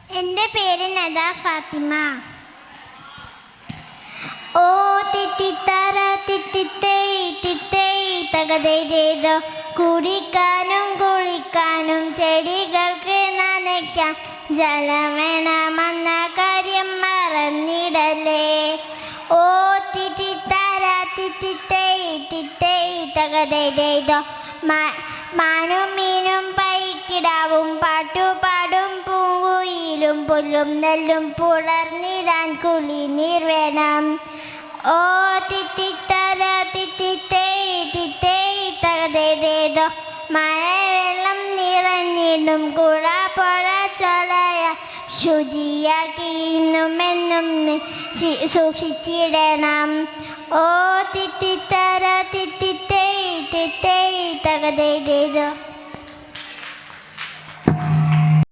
എൻ്റെ പേര് നദ ഫാത്തിമ. ഓ തിത്തിത്തറ തിത്തിത്തൈ തിത്തൈ തകതേതോ, കുടിക്കാനും കുളിക്കാനും ചെടികൾക്ക് നനയ്ക്കാൻ ജലം വേണമെന്ന കാര്യം മറന്നിടലേ. ഓ തിത്തിത്തറ തിത്തിത്തൈ തിത്തൈ തകതേതോ, മാനും മീനും പൈക്കിടാവും പാട്ടുപാടും പൂങ്കുയിലും പുല്ലും നെല്ലും പുലർന്നിടാൻ കുളിനീർ വേണം. ഓ തിത്തിത്തര തിത്തിത്തൈ തിത്തൈ തകതേതോ, മഴവെള്ളം നിറഞ്ഞിടും കുള പുഴ ചൊലയ ശുചിയാക്കി ഇന്നുമെന്നും സൂക്ഷിച്ചിടണം. ഓ തിത്തിത്തര തിത്തിത്തൈ തിത്തൈ തകതേതോ.